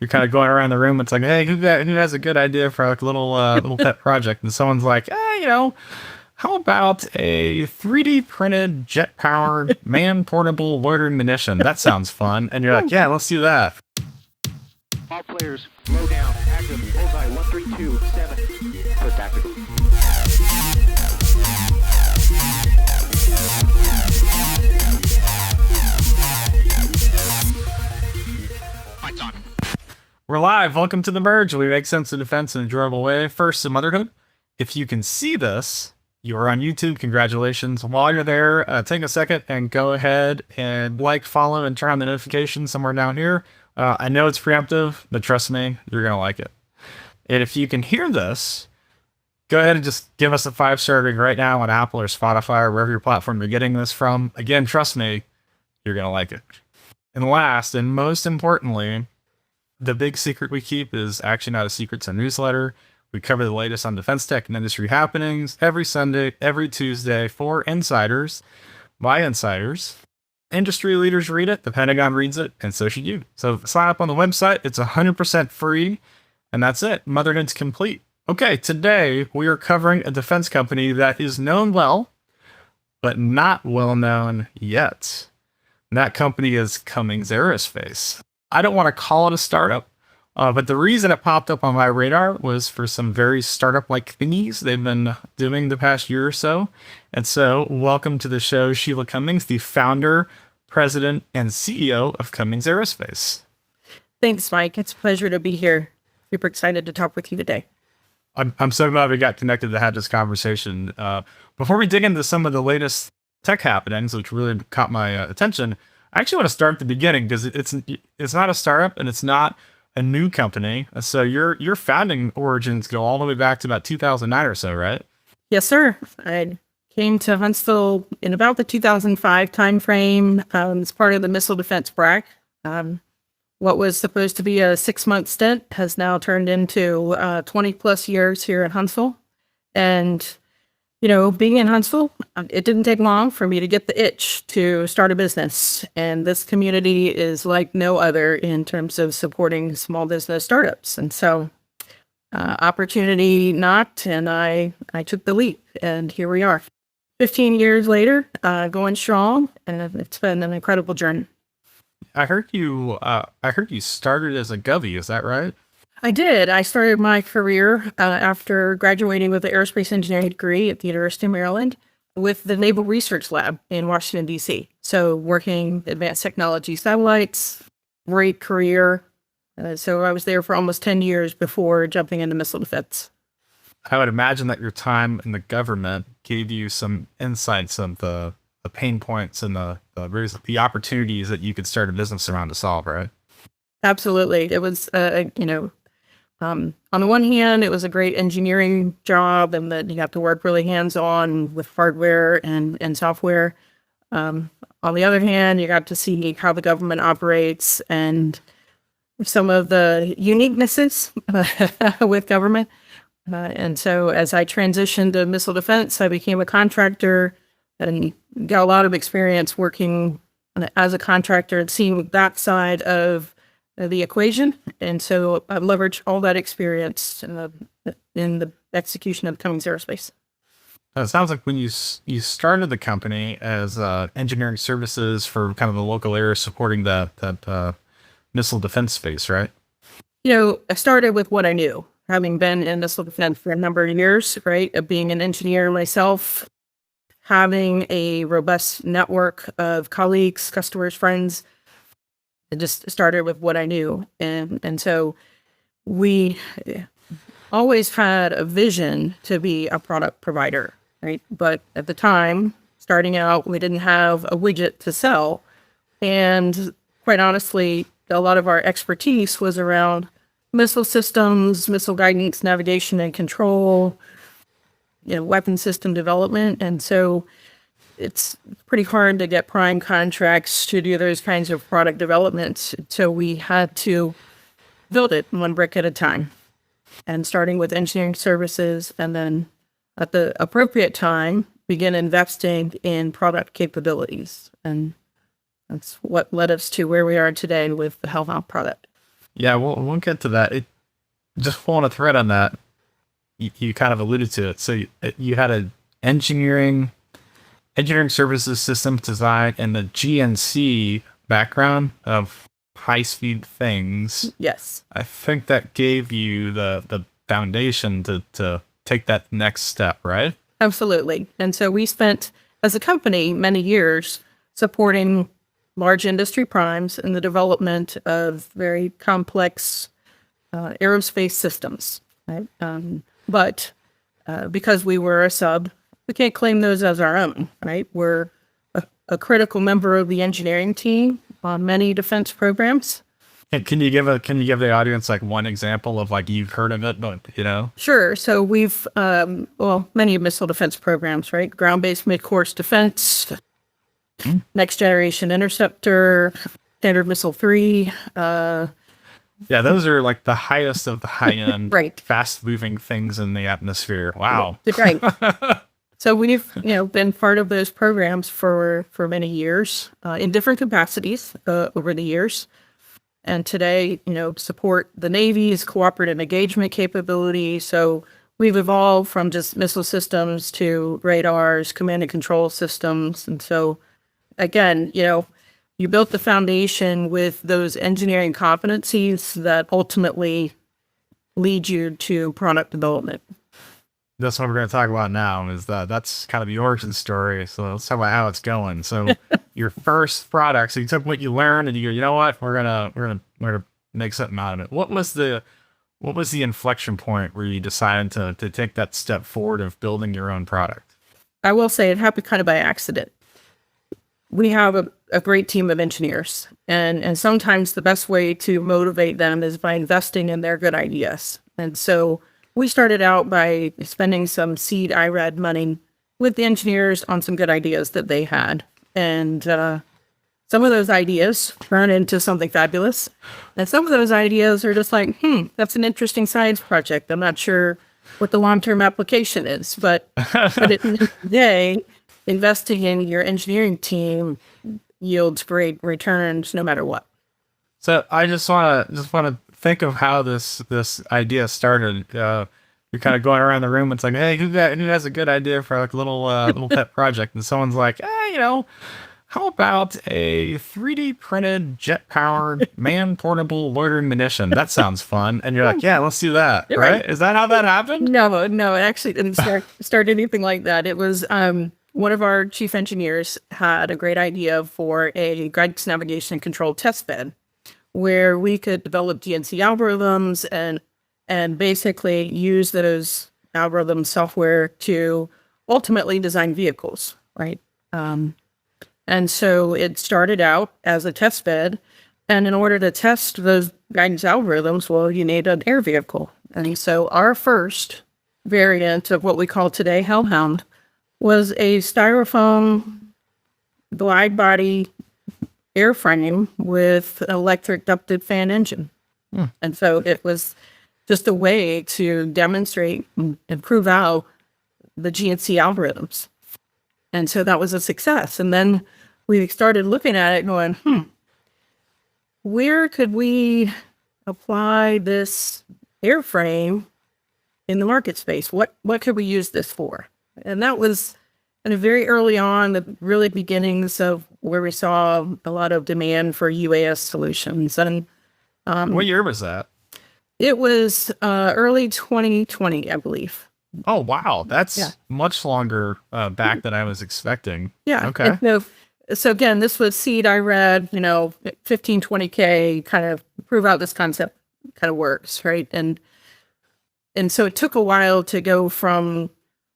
You're kind of going around the room. It's like, hey, who has a good idea for like a little pet project? And someone's like, how about a 3D printed jet powered man portable loitering munition? That sounds fun. And you're like, yeah, let's do that. All players, slow down. Active. Bullseye 1327. For tactical. Lights on. We're live. Welcome to The Merge. We make sense of defense in an enjoyable way. First, some motherhood. If you can see this, you're on YouTube. Congratulations. While you're there, take a second and go ahead and like, follow, and turn on the notifications somewhere down here. I know it's preemptive, but trust me, you're going to like it. And if you can hear this, go ahead and just give us a 5-star rating right now on Apple or Spotify or wherever your platform you're getting this from. Again, trust me, you're going to like it. And last, and most importantly, the big secret we keep is actually not a secret, it's a newsletter. We cover the latest on defense tech and industry happenings every Sunday, every Tuesday for insiders, by insiders. Industry leaders read it, the Pentagon reads it, and so should you. So sign up on the website. It's 100% free, and that's it. Motherhood's complete. Okay, today we are covering a defense company that is known well, but not well known yet. And that company is Cummings Aerospace. I don't want to call it a startup, but the reason it popped up on my radar was for some very startup-like thingies they've been doing the past year or so. And so, welcome to the show, Sheila Cummings, the founder, president, and CEO of Cummings Aerospace. Thanks, Mike. It's a pleasure to be here. Super excited to talk with you today. I'm so glad we got connected to have this conversation. Before we dig into some of the latest tech happenings, which really caught my attention, I actually want to start at the beginning because it's not a startup and it's not a new company. So your founding origins go all the way back to about 2009 or so, right? Yes, sir. I came to Huntsville in about the 2005 timeframe as part of the missile defense BRAC. What was supposed to be a 6-month stint has now turned into 20 plus years here in Huntsville. And being in Huntsville, it didn't take long for me to get the itch to start a business. And this community is like no other in terms of supporting small business startups. And so opportunity knocked and I took the leap. And here we are. 15 years later, going strong. And it's been an incredible journey. I heard you started as a Govy, is that right? I did. I started my career after graduating with an aerospace engineering degree at the University of Maryland with the Naval Research Lab in Washington, D.C. So working advanced technology satellites, great career. So I was there for almost 10 years before jumping into missile defense. I would imagine that your time in the government gave you some insights of the pain points and the opportunities that you could start a business around to solve, right? Absolutely. It was, on the one hand, it was a great engineering job and that you got to work really hands-on with hardware and software. On the other hand, you got to see how the government operates and some of the uniquenesses with government. And so as I transitioned to missile defense, I became a contractor and got a lot of experience working as a contractor and seeing that side of the equation. And so I've leveraged all that experience in the execution of Cummings Aerospace. It sounds like when you started the company as engineering services for kind of the local area supporting that missile defense space, right? I started with what I knew, having been in missile defense for a number of years, right? Of being an engineer myself, having a robust network of colleagues, customers, friends. It just started with what I knew. And so we always had a vision to be a product provider, right? But at the time, starting out, we didn't have a widget to sell. And quite honestly, a lot of our expertise was around missile systems, missile guidance, navigation and control, weapon system development. And so it's pretty hard to get prime contracts to do those kinds of product developments. So we had to build it one brick at a time, and starting with engineering services, and then at the appropriate time, begin investing in product capabilities. And that's what led us to where we are today with the Hellhound product. Yeah, we'll get to that. Just pulling a thread on that. You kind of alluded to it. So you had a engineering services systems design and the GNC background of high speed things. Yes. I think that gave you the foundation to take that next step, right? Absolutely. And so we spent, as a company, many years supporting large industry primes in the development of very complex aerospace systems. Right? But because we were a sub, we can't claim those as our own. Right? We're a critical member of the engineering team on many defense programs. And can you give the audience like one example of like you've heard of it, but you know? Sure. So we've, many missile defense programs, right? Ground-based mid-course defense, Next Generation Interceptor, Standard Missile 3. Yeah, those are like the highest of the high-end, Right. fast-moving things in the atmosphere. Wow. Right. So we've, been part of those programs for many years in different capacities over the years. And today, support the Navy's cooperative engagement capability. So we've evolved from just missile systems to radars, command and control systems. And so, again, you built the foundation with those engineering competencies that ultimately lead you to product development. That's what we're going to talk about now. That's kind of the origin story. So let's talk about how it's going. So your first product. So you took what you learned, and you go, you know what? We're gonna make something out of it. What was the inflection point where you decided to take that step forward of building your own product? I will say it happened kind of by accident. We have a great team of engineers, and sometimes the best way to motivate them is by investing in their good ideas. And so we started out by spending some seed IRAD money with the engineers on some good ideas that they had. And some of those ideas turn into something fabulous. And some of those ideas are just like, that's an interesting science project. I'm not sure what the long-term application is. But at the end of the day, investing in your engineering team yields great returns no matter what. So I just want to think of how this idea started. You're kind of going around the room. It's like, hey, who has a good idea for like a little pet project? And someone's like, how about a 3D printed jet powered man portable loitering munition? That sounds fun. And you're like, yeah, let's do that. Right? Is that how that happened? No, it actually didn't start anything like that. It was one of our chief engineers had a great idea for a guidance navigation and control test bed, where we could develop GNC algorithms and basically use those algorithm software to ultimately design vehicles, right? And so it started out as a test bed, and in order to test those guidance algorithms, well, you need an air vehicle. And so our first variant of what we call today Hellhound was a styrofoam glide body airframe with an electric ducted fan engine. And so it was just a way to demonstrate and prove out the GNC algorithms. And so that was a success. And then we started looking at it going, where could we apply this airframe in the market space? What could we use this for? And that was kind of very early on, the really beginnings of where we saw a lot of demand for UAS solutions. And what year was that? it was early 2020, I believe. Oh, wow. That's much longer back than I was expecting. Yeah. Okay. So again, this was seed I read, 15, 20K, kind of prove out this concept kind of works, right? And so it took a while to go from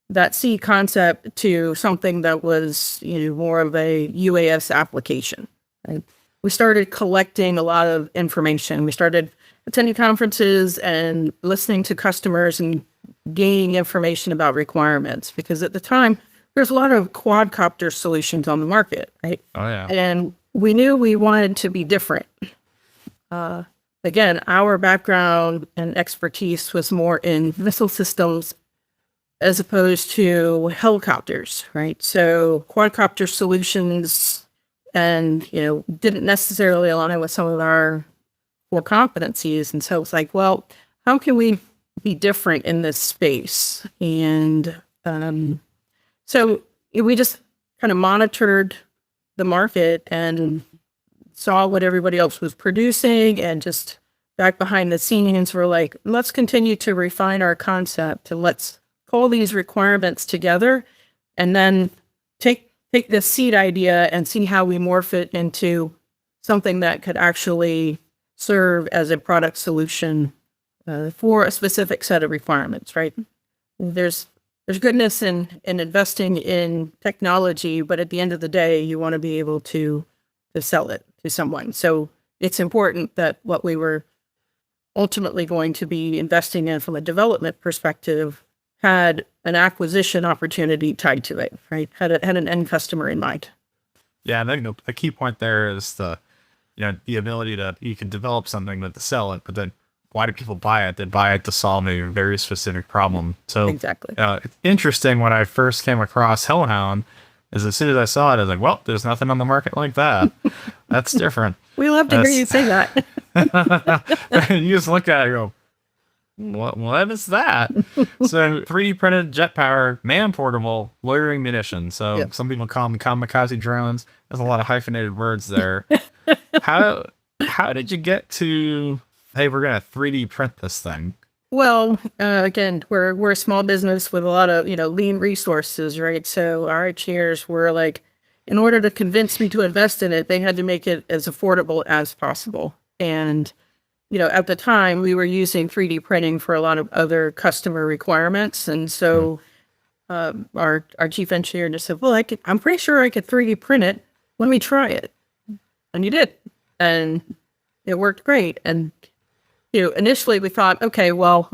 that seed concept to something that was, more of a UAS application. Right? We started collecting a lot of information. We started attending conferences and listening to customers and gaining information about requirements, because at the time there's a lot of quadcopter solutions on the market, right? Oh yeah. And we knew we wanted to be different. Again, our background and expertise was more in missile systems as opposed to helicopters, right? So quadcopter solutions and, didn't necessarily align with some of our core competencies. And so it's like, well, how can we be different in this space? And so we just kind of monitored the market and saw what everybody else was producing, and just back behind the scenes, we're like, let's continue to refine our concept, and let's pull these requirements together, and then take this seed idea and see how we morph it into something that could actually serve as a product solution for a specific set of requirements, right? There's goodness in investing in technology, but at the end of the day, you want to be able to sell it to someone. So it's important that what we were ultimately going to be investing in from a development perspective had an acquisition opportunity tied to it, right? Had an end customer in mind. Yeah, I think the key point there is the ability to, you can develop something but to sell it, but then why do people buy it? They buy it to solve a very specific problem. So Exactly. It's interesting when I first came across Hellhound, is as soon as I saw it, I was like, well, there's nothing on the market like that. That's different. We love to hear you say that. You just look at it and go, what is that? So 3D printed jet power, man portable, loitering munitions. So Yep. some people call them kamikaze drones. There's a lot of hyphenated words there. How did you get to, hey, we're gonna 3D print this thing? Well, again, we're a small business with a lot of, lean resources, right? So our engineers were like, in order to convince me to invest in it, they had to make it as affordable as possible. And, at the time we were using 3D printing for a lot of other customer requirements. And so our chief engineer just said, well, I'm pretty sure I could 3D print it. Let me try it. And you did. And it worked great. And initially we thought, okay, well,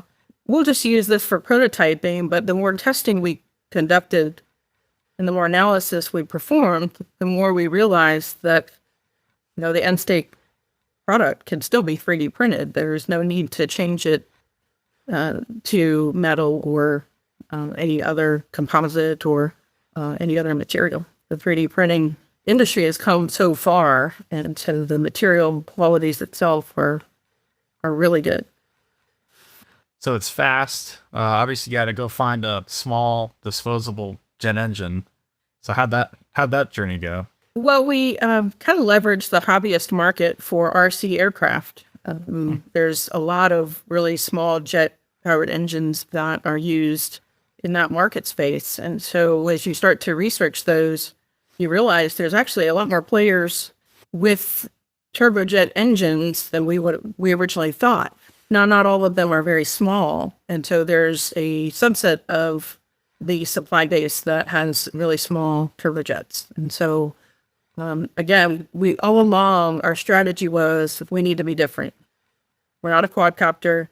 we'll just use this for prototyping, but the more testing we conducted and the more analysis we performed, the more we realized that, the end state product can still be 3D printed. There's no need to change it to metal or any other composite or any other material. The 3D printing industry has come so far, and so the material qualities itself are really good. So it's fast. Obviously, you got to go find a small disposable jet engine. So how'd that journey go? Well, we kind of leveraged the hobbyist market for RC aircraft. There's a lot of really small jet-powered engines that are used in that market space. And so as you start to research those, you realize there's actually a lot more players with turbojet engines than we originally thought. Now, not all of them are very small. And so there's a subset of the supply base that has really small turbojets. And so again, all along, our strategy was we need to be different. We're not a quadcopter.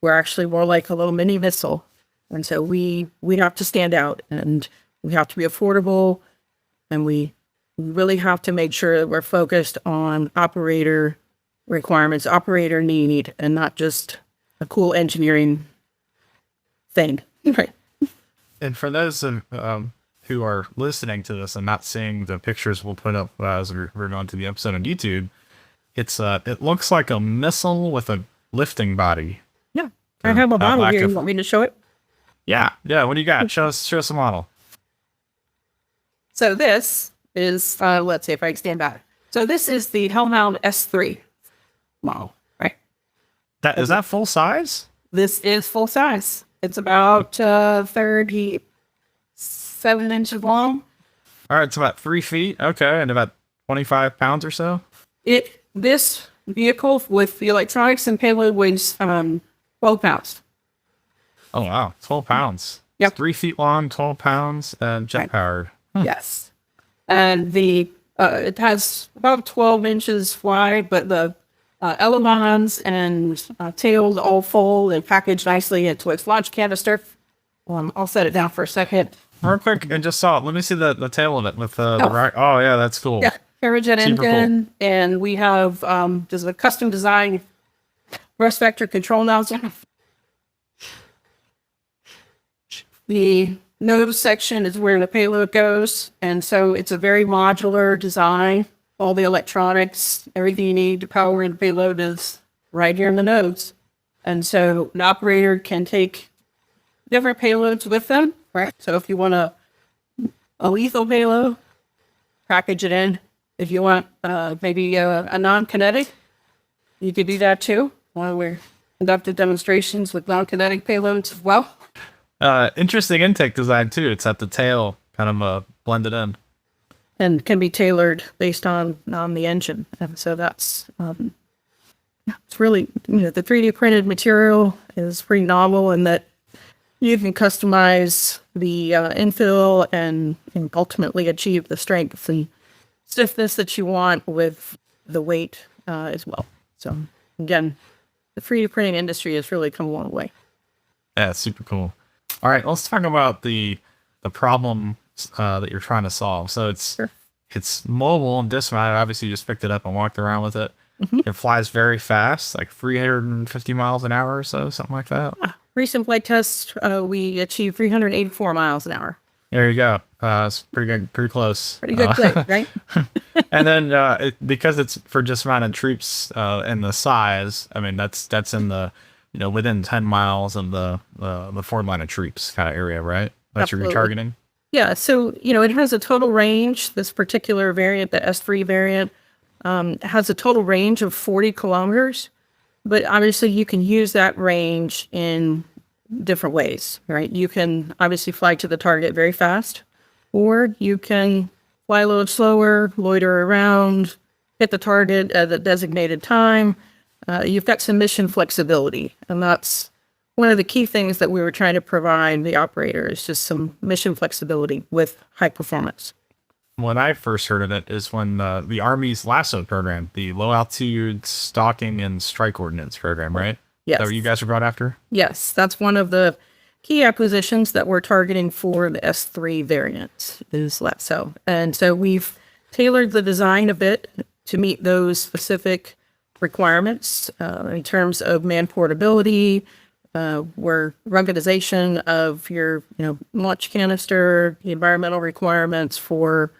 We're actually more like a little mini missile. And so we have to stand out, and we have to be affordable, and we really have to make sure that we're focused on operator requirements, operator need, and not just a cool engineering thing. Right. And for those who are listening to this and not seeing the pictures we'll put up as we're going to the episode on YouTube, it looks like a missile with a lifting body. Yeah. I have a model here. You want me to show it? Yeah. What do you got? Show us a model. So this is, let's see if I can stand back. So this is the Hellhound S3 model, right? Is that full size? This is full size. It's about 37 inches long. All right, it's about 3 feet. Okay, and about 25 pounds or so. This vehicle with the electronics and payload weighs 12 pounds. Oh wow, 12 pounds. Yep. It's 3 feet long, 12 pounds, and jet powered. Yes, and it has about 12 inches wide, but the ailerons and tails all fold and packaged nicely into its launch canister. I'll set it down for a second. Real quick, and just saw it. Let me see the tail of it with the right. Oh yeah, that's cool. Yeah, Parajet Super engine, and we have there's a custom design thrust vector control nozzle. The nose section is where the payload goes, and so it's a very modular design. All the electronics, everything you need to power and payload is right here in the nose. And so an operator can take different payloads with them, right? So if you want a lethal payload, package it in. If you want maybe a non-kinetic, you could do that too. We're conducted demonstrations with non-kinetic payloads as well. Interesting intake design too. It's at the tail, kind of blended in. And can be tailored based on the engine. And so that's, it's really, the 3D printed material is pretty novel in that you can customize the infill and ultimately achieve the strength and stiffness that you want with the weight as well. So again, the 3D printing industry has really come a long way. Yeah, super cool. All right, let's talk about the problem that you're trying to solve. So it's mobile and dismounted. Obviously, you just picked it up and walked around with it. It flies very fast, like 350 miles an hour or so, something like that. Recent flight test, we achieved 384 miles an hour. There you go. It's pretty good, pretty close. Pretty good clip, right? And then because it's for dismounted troops and the size, I mean that's in the within 10 miles of the forward line of troops kind of area, right? That's Absolutely. your retargeting. Yeah, so, it has a total range. This particular variant, the S3 variant, has a total range of 40 kilometers. But obviously, you can use that range in different ways, right? You can obviously fly to the target very fast, or you can fly a little slower, loiter around, hit the target at a designated time. You've got some mission flexibility, and that's one of the key things that we were trying to provide the operator is just some mission flexibility with high performance. When I first heard of it is when the Army's LASSO program, the Low Altitude Stalking and Strike Ordnance program, right? Yes. Is that what you guys were brought after? Yes, that's one of the key acquisitions that we're targeting for the S3 variant is LASSO. And so we've tailored the design a bit to meet those specific requirements in terms of man portability, where ruggedization of your launch canister, the environmental requirements for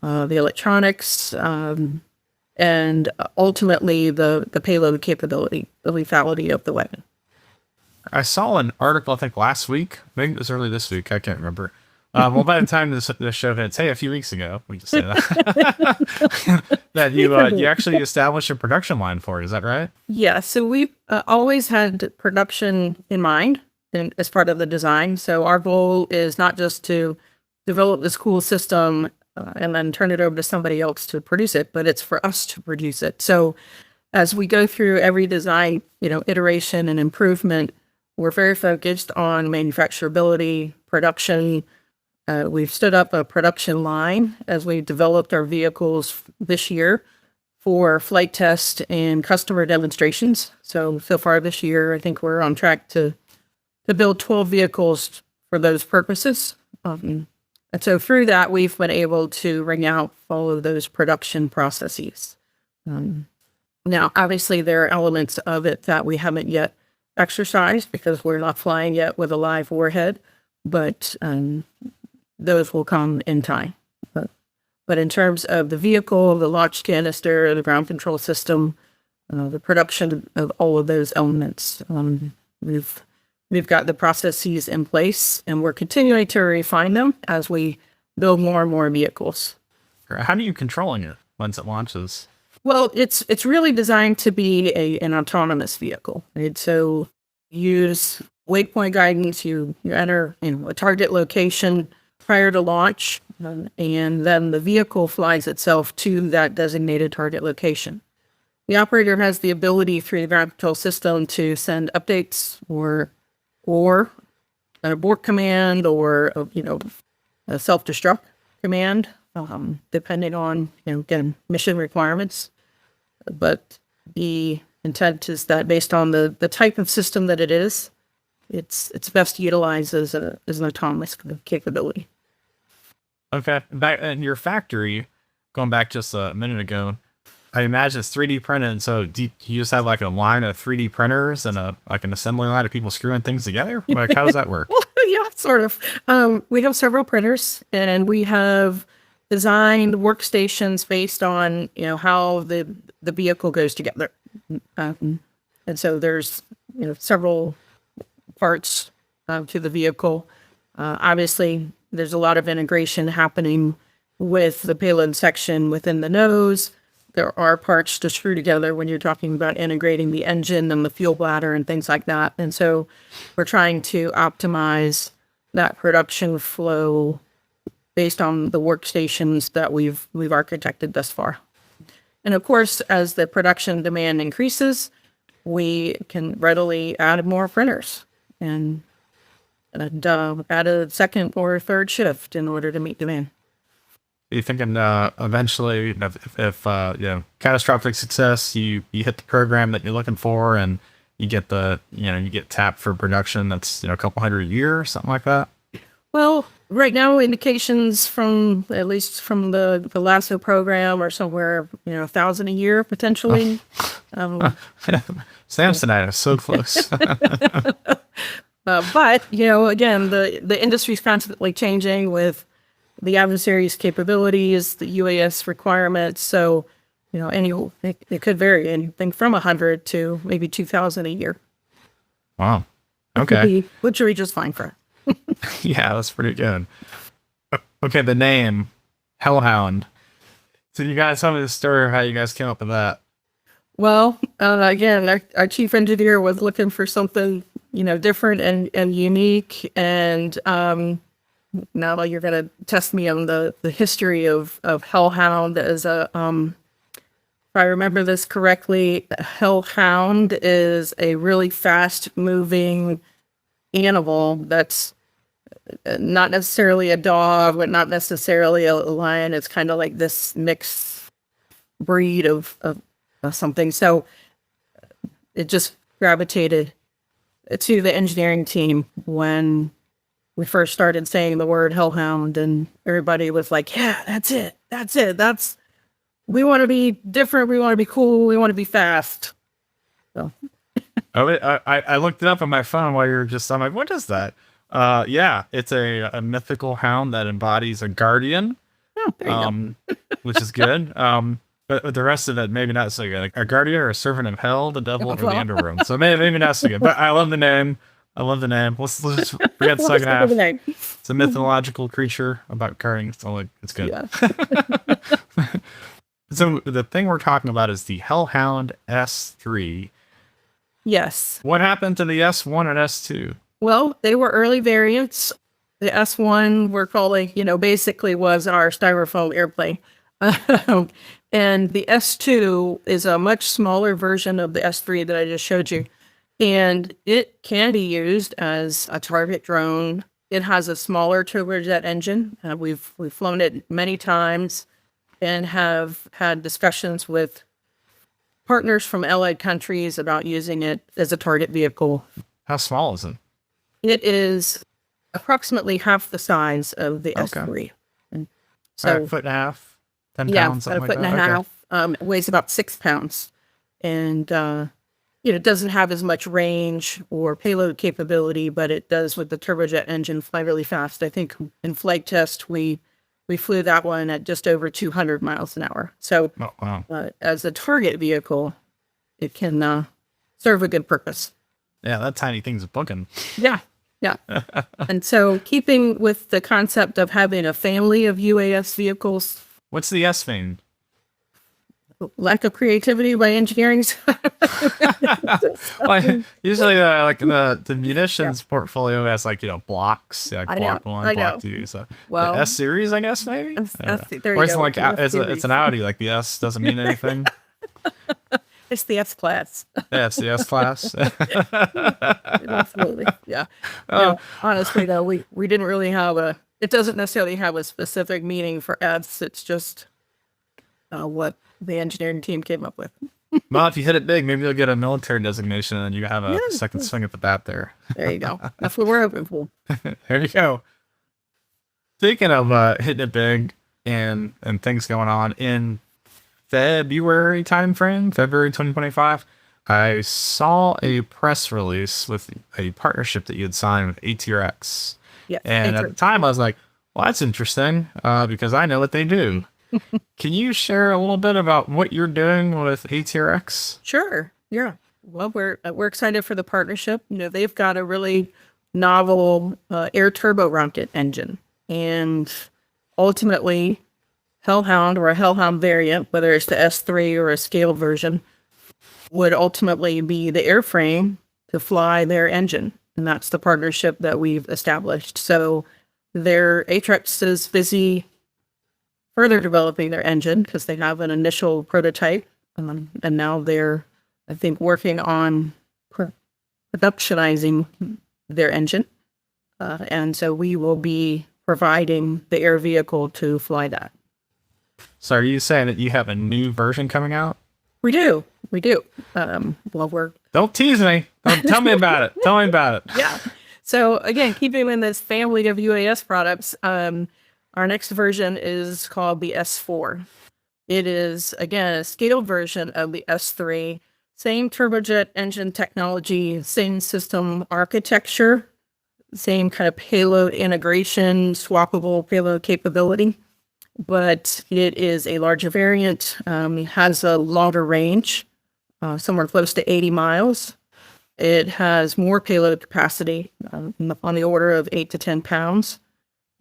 the electronics, and ultimately the payload capability, the lethality of the weapon. I saw an article, I think last week, maybe it was early this week, I can't remember. Well, by the time this show hits, hey, a few weeks ago, we just say that, that you actually established a production line for it. Is that right? Yeah, so we've always had production in mind as part of the design. So our goal is not just to develop this cool system and then turn it over to somebody else to produce it, but it's for us to produce it. So as we go through every design, iteration and improvement, we're very focused on manufacturability, production. We've stood up a production line as we developed our vehicles this year for flight test and customer demonstrations. So far this year, I think we're on track to build 12 vehicles for those purposes. And so through that, we've been able to wring out all of those production processes. Now, obviously, there are elements of it that we haven't yet exercised because we're not flying yet with a live warhead, but those will come in time. But in terms of the vehicle, the launch canister, the ground control system, the production of all of those elements, we've got the processes in place, and we're continuing to refine them as we build more and more vehicles. How are you controlling it once it launches? Well, it's really designed to be an autonomous vehicle. Right? So use waypoint guidance. You enter a target location prior to launch, and then the vehicle flies itself to that designated target location. The operator has the ability through the ground control system to send updates or an abort command or a self-destruct command, depending on again mission requirements. But the intent is that based on the type of system that it is, it's best utilized as an autonomous capability. Okay, back in your factory, going back just a minute ago, I imagine it's 3D printed. So do you just have like a line of 3D printers and an assembly line of people screwing things together? Like, how does that work? Well, yeah, sort of. We have several printers, and we have designed workstations based on how the vehicle goes together. And And so there's, several parts to the vehicle. Obviously, there's a lot of integration happening with the payload section within the nose. There are parts to screw together when you're talking about integrating the engine and the fuel bladder and things like that. And so we're trying to optimize that production flow based on the workstations that we've architected thus far. And of course, as the production demand increases, we can readily add more printers and add a second or third shift in order to meet demand. Are you thinking eventually, if catastrophic success, you hit the program that you're looking for, and you get you get tapped for production that's a couple hundred a year or something like that? Well, right now, indications from at least from the LASSO program are somewhere 1,000 a year potentially. Samsonite is so close. But again, the industry's constantly changing with the adversary's capabilities, the UAS requirements. So it could vary anything from 100 to maybe 2,000 a year. Wow. Okay. Which would be just fine for us. Yeah, that's pretty good. Okay, the name Hellhound. So you guys tell me the story of how you guys came up with that. Well, again, our chief engineer was looking for something different and unique. And now you're going to test me on the history of Hellhound as a. If I remember this correctly, Hellhound is a really fast-moving animal that's not necessarily a dog, but not necessarily a lion. It's kind of like this mixed breed of something. So it just gravitated to the engineering team when we first started saying the word Hellhound, and everybody was like, yeah, that's it. We want to be different. We want to be cool. We want to be fast. So. I looked it up on my phone while you were I'm like, what is that? Yeah, it's a mythical hound that embodies a guardian, Oh, there you go. which is good. But the rest of it, maybe not so good. Like a guardian or a servant of hell, the devil, or the underworld. So maybe not so good. But I love the name. Let's just forget the second half. It's a mythological creature about guarding. So it's good. Yeah. So the thing we're talking about is the Hellhound S3. Yes. What happened to the S1 and S2? Well, they were early variants. The S1 we're calling, basically was our styrofoam airplane. And the S2 is a much smaller version of the S3 that I just showed you. And it can be used as a target drone. It has a smaller turbojet engine. We've flown it many times and have had discussions with partners from allied countries about using it as a target vehicle. How small is it? It is approximately half the size of the S3. And so, a foot and a half, 10 yeah, pounds, about a something foot and like a that. half. It weighs about 6 pounds. And, it doesn't have as much range or payload capability, but it does with the turbojet engine fly really fast. I think in flight test, we flew that one at just over 200 miles an hour. So Oh, wow. as a target vehicle, it can serve a good purpose. Yeah, that tiny thing's booking. Yeah. And so keeping with the concept of having a family of UAS vehicles, What's the S thing? lack of creativity by engineering. Like, usually, the munitions portfolio has blocks, like I block know, 1, I block know. 2. So Well, the S series, I guess maybe. there you Or it's go. like The S it's series. an Audi. Like the S doesn't mean anything. It's the S class. Yeah, it's the S class. Absolutely. Yeah. Oh. No, honestly, though, we didn't really have it doesn't necessarily have a specific meaning for S. It's just what the engineering team came up with. Well, if you hit it big, maybe you'll get a military designation, and you have a second swing at the bat there. There you go. That's what we're hoping for. There you go. Speaking of hitting it big and things going on in February timeframe, February 2025, I saw a press release with a partnership that you had signed with ATRX. Yes. And at the time, I was like, well, that's interesting because I know what they do. Can you share a little bit about what you're doing with ATRX? Sure. Yeah. Well, we're excited for the partnership. You know, they've got a really novel air turbo rocket engine, and ultimately, Hellhound or a Hellhound variant, whether it's the S3 or a scaled version, would ultimately be the airframe to fly their engine, and that's the partnership that we've established. So, their Atrix is busy further developing their engine because they have an initial prototype, and now they're, I think, working on productionizing their engine. And so we will be providing the air vehicle to fly that. So are you saying that you have a new version coming out? We do. Well, we're Don't tease me. Don't tell me about it. Tell me about it. yeah. So again, keeping in this family of UAS products, our next version is called the S4. It is, again, a scaled version of the S3. Same turbojet engine technology, same system architecture, same kind of payload integration, swappable payload capability. But it is a larger variant. It has a longer range, somewhere close to 80 miles. It has more payload capacity, on the order of 8 to 10 pounds.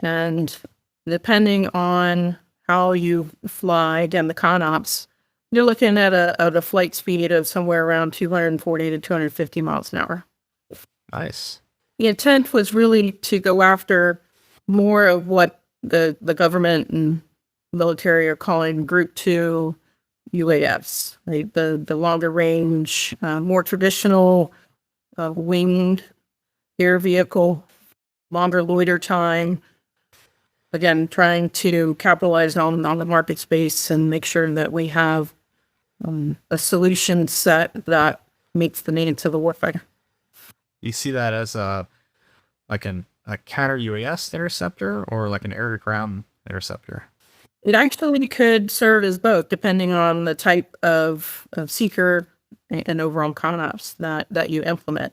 And depending on how you fly, again, the ConOps, you're looking at a flight speed of somewhere around 240 to 250 miles an hour. Nice. The intent was really to go after more of what the government and military are calling Group 2 UAS, right? The longer range, more traditional winged air vehicle, longer loiter time. Again, trying to capitalize on the market space and make sure that we have a solution set that meets the needs of the warfighter. You see that as a counter UAS interceptor or like an air to ground interceptor? It actually could serve as both, depending on the type of seeker and overall ConOps that you implement.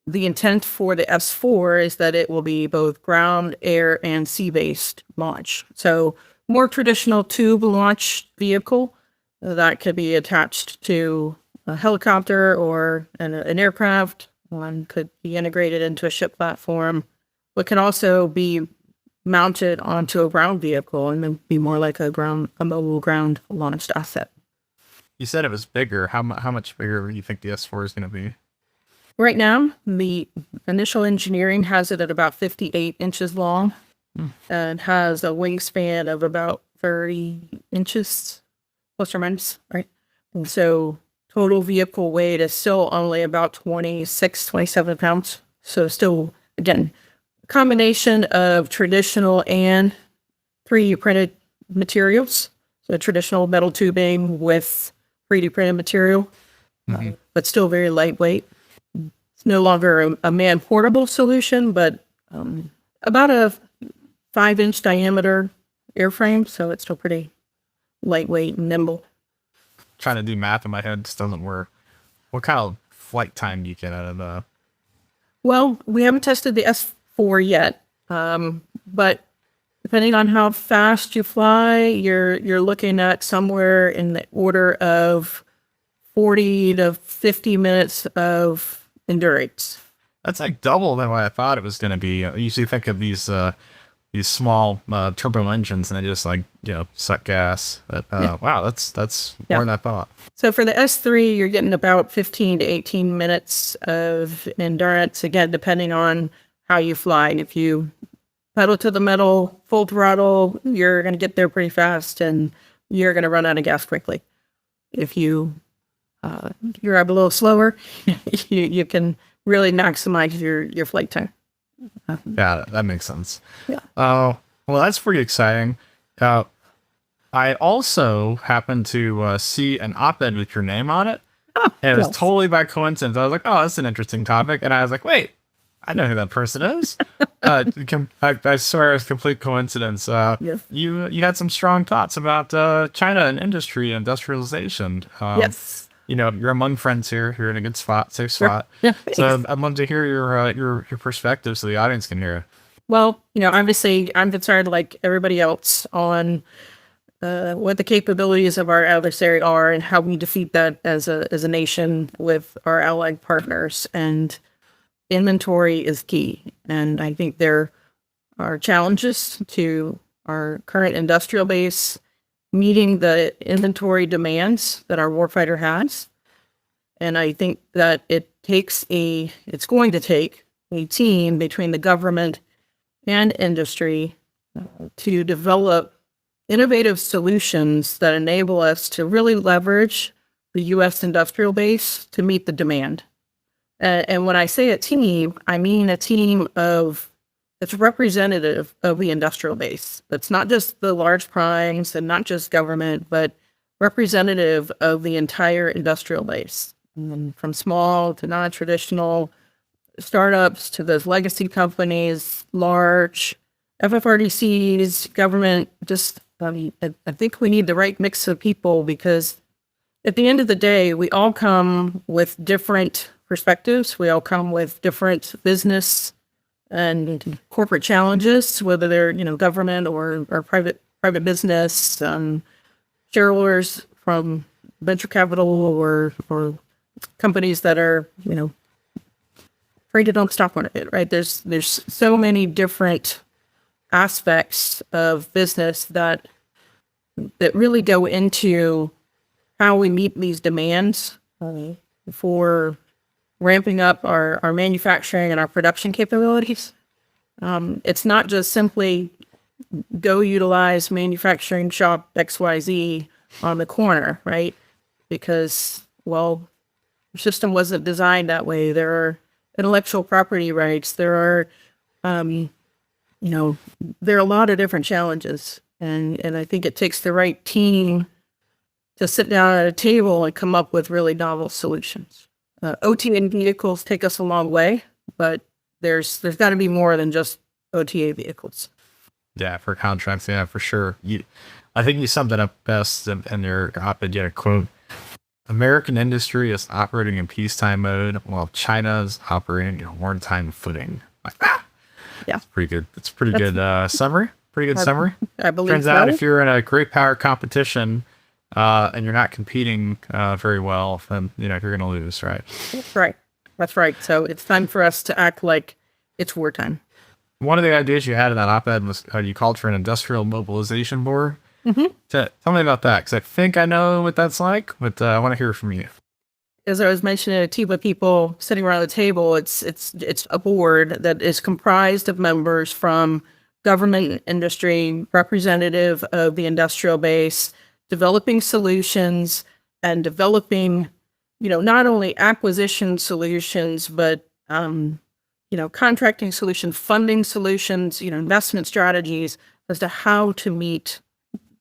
The intent for the S4 is that it will be both ground, air, and sea-based launch. So more traditional tube launch vehicle that could be attached to a helicopter or an aircraft. One could be integrated into a ship platform, but can also be mounted onto a ground vehicle and then be more like a mobile ground launched asset. You said it was bigger. How much bigger do you think the S4 is going to be? Right now, the initial engineering has it at about 58 inches long and has a wingspan of about 30 inches, plus or minus, right? And so total vehicle weight is still only about 27 pounds. So still, again, a combination of traditional and 3D printed materials. So traditional metal tubing with 3D printed material, but still very lightweight. It's no longer a man-portable solution, but about a 5-inch diameter airframe, so it's still pretty lightweight and nimble. Trying to do math in my head just doesn't work. What kind of flight time do you get out of the... Well, we haven't tested the S4 yet, but depending on how fast you fly, you're looking at somewhere in the order of 40 to 50 minutes of endurance. That's like double than what I thought it was going to be. I usually think of these small turbo engines and they just suck gas. But wow, that's more than I thought. So for the S3, you're getting about 15 to 18 minutes of endurance, again, depending on how you fly. If you pedal to the metal, full throttle, you're going to get there pretty fast and you're going to run out of gas quickly. If you're a little slower, you can really maximize your flight time. Yeah, that makes sense. Yeah. Well, that's pretty exciting. I also happened to see an op-ed with your name on it. And it was totally by coincidence. I was like, oh, that's an interesting topic. And I was like, wait, I know who that person is. I swear it's complete coincidence. Yes. You had some strong thoughts about China and industry and industrialization. Yes. You're among friends here. You're in a good spot, safe spot. Yeah, so I'd love to hear your perspective so the audience can hear it. Well, obviously I'm concerned like everybody else on what the capabilities of our adversary are and how we defeat that as a nation with our allied partners. And inventory is key. And I think there are challenges to our current industrial base meeting the inventory demands that our warfighter has. And I think that it's going to take a team between the government and industry to develop innovative solutions that enable us to really leverage the U.S. industrial base to meet the demand. And when I say a team, I mean a team that's representative of the industrial base. That's not just the large primes and not just government, but representative of the entire industrial base, from small to non-traditional startups to those legacy companies, large FFRDCs, government. I think we need the right mix of people, because at the end of the day, we all come with different perspectives. We all come with different business and corporate challenges, whether they're government or private business, shareholders from venture capital or companies that are traded on the stock market. Right? There's so many different aspects of business that really go into how we meet these demands for ramping up our manufacturing and our production capabilities. It's not just simply go utilize manufacturing shop XYZ on the corner, right? Because, well, the system wasn't designed that way. There are intellectual property rights. There are, there are a lot of different challenges. And I think it takes the right team to sit down at a table and come up with really novel solutions. OTA vehicles take us a long way, but there's got to be more than just OTA vehicles. Yeah, for contracts, yeah, for sure. I think you summed it up best in your op-ed. You had a quote: "American industry is operating in peacetime mode, while China is operating in wartime footing." Yeah, it's pretty good. It's pretty good summary. Pretty good summary. I believe Turns so. out if you're in a great power competition and you're not competing very well, then you're going to lose, right? That's right. So it's time for us to act like it's wartime. One of the ideas you had in that op-ed was you called for an industrial mobilization board. Mm-hmm. Tell me about that, because I think I know what that's like, but I want to hear from you. As I was mentioning, a team of people sitting around the table, it's a board that is comprised of members from government, industry, representative of the industrial base, developing solutions and developing, not only acquisition solutions, but, contracting solutions, funding solutions, investment strategies as to how to meet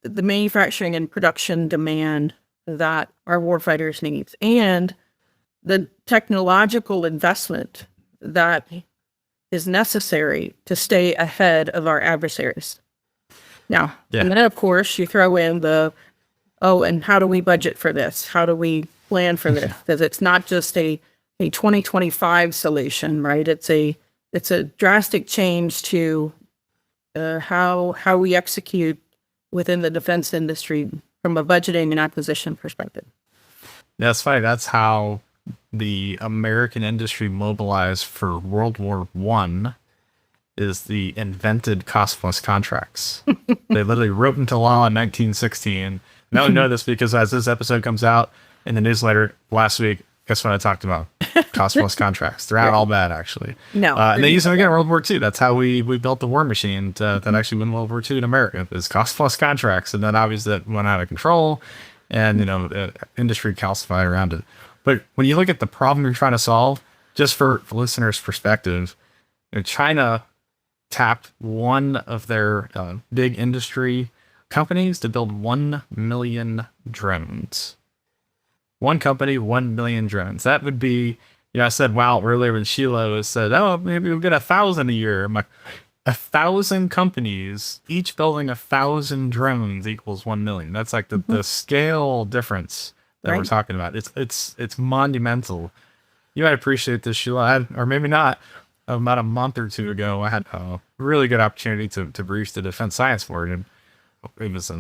the manufacturing and production demand that our warfighters need, and the technological investment that is necessary to stay ahead of our adversaries. Now, and then of course you throw in and how do we budget for this? How do we plan for this? Because it's not just a 2025 solution, right? It's a drastic change to how we execute within the defense industry from a budgeting and acquisition perspective. That's funny. That's how the American industry mobilized for World War I is the invented cost plus contracts. They literally wrote into law in 1916. Now we know this because as this episode comes out in the newsletter last week, guess what I talked about? Cost plus contracts. They're not all bad, actually. No. And they used them again in World War II. That's how we built the war machine that actually won World War II in America. Is cost plus contracts. And then obviously that went out of control and, industry calcified around it. But when you look at the problem you're trying to solve, just for listeners' perspective, China tapped one of their big industry companies to build 1 million drones. One company, 1 million drones. That would be, I said, wow, earlier when Sheila said, oh, maybe we'll get 1,000 a year. I'm like, 1,000 companies, each building 1,000 drones equals 1 million. That's like the scale difference that we're talking about. It's monumental. You might appreciate this, Sheila, or maybe not. About a month or two ago, I had a really good opportunity to brief the Defense Science Board, and it was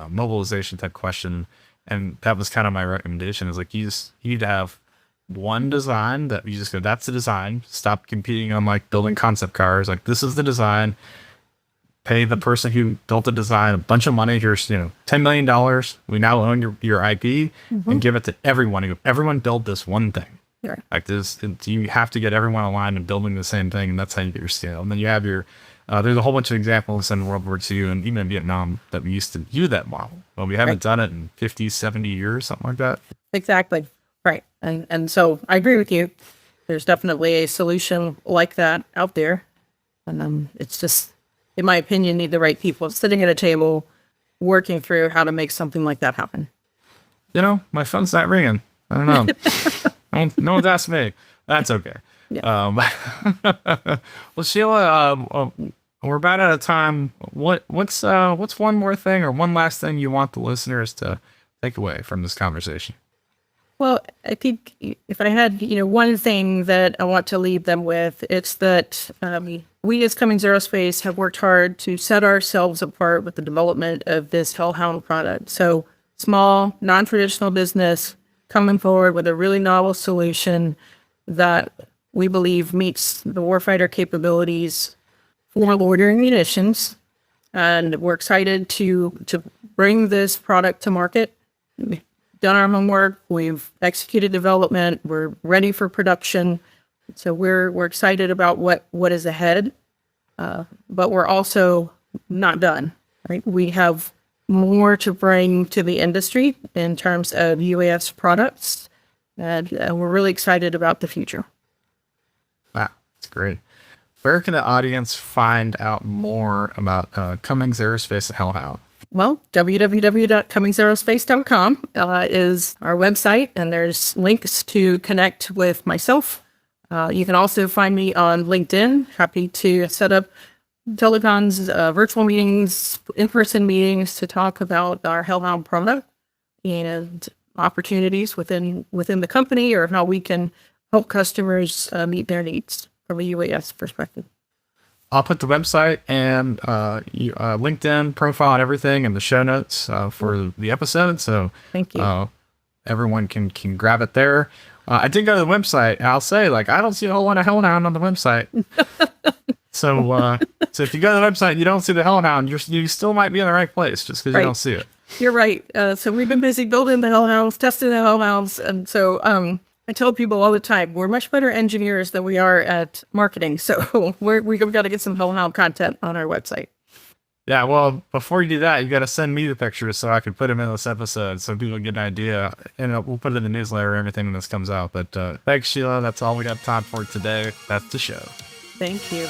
mobilization type question. And that was kind of my recommendation, is like, you need to have one design that you just go, that's the design. Stop competing on like building concept cars. Like, this is the design. Pay the person who built the design a bunch of money. Here's, $10 million. We now own your IP, and give it to everyone. Everyone build this one thing. Sure. Like this, you have to get everyone aligned and building the same thing, and that's how you get your scale. And then you have your, there's a whole bunch of examples in World War II and even in Vietnam that we used to use that model. Well, we haven't done it in 50, 70 years, something like that. Exactly. Right. And so I agree with you. There's definitely a solution like that out there. And it's just, in my opinion, need the right people sitting at a table working through how to make something like that happen. My phone's not ringing. I don't know. No one's asked me. That's okay. Yeah. Well, Sheila, we're about out of time. What's one more thing or one last thing you want the listeners to take away from this conversation? Well, I think if I had, one thing that I want to leave them with, it's that we as Cummings Aerospace have worked hard to set ourselves apart with the development of this Hellhound product. So small, non-traditional business coming forward with a really novel solution that we believe meets the warfighter capabilities for loitering munitions. And we're excited to bring this product to market. We've done our homework. We've executed development. We're ready for production. So we're excited about what is ahead. But we're also not done, right? We have more to bring to the industry in terms of UAS products. And we're really excited about the future. Wow, that's great. Where can the audience find out more about Cummings Aerospace and Hellhound? Well, www.cummingsaerospace.com is our website, and there's links to connect with myself. You can also find me on LinkedIn. Happy to set up telecons, virtual meetings, in-person meetings to talk about our Hellhound product and opportunities within the company, or how we can help customers meet their needs from a UAS perspective. I'll put the website and LinkedIn profile and everything in the show notes for the episode. So Thank you. Everyone can grab it there. I did go to the website. I'll say, I don't see a whole lot of Hellhound on the website. So if you go to the website and you don't see the Hellhound, you still might be in the right place just because you don't see it. You're right. So we've been busy building the Hellhounds, testing the Hellhounds. And so I tell people all the time, we're much better engineers than we are at marketing. So we've got to get some Hellhound content on our website. Yeah, well, before you do that, you got to send me the pictures so I can put them in this episode so people get an idea. And we'll put it in the newsletter, everything when this comes out. But thanks, Sheila. That's all we got time for today. That's the show. Thank you.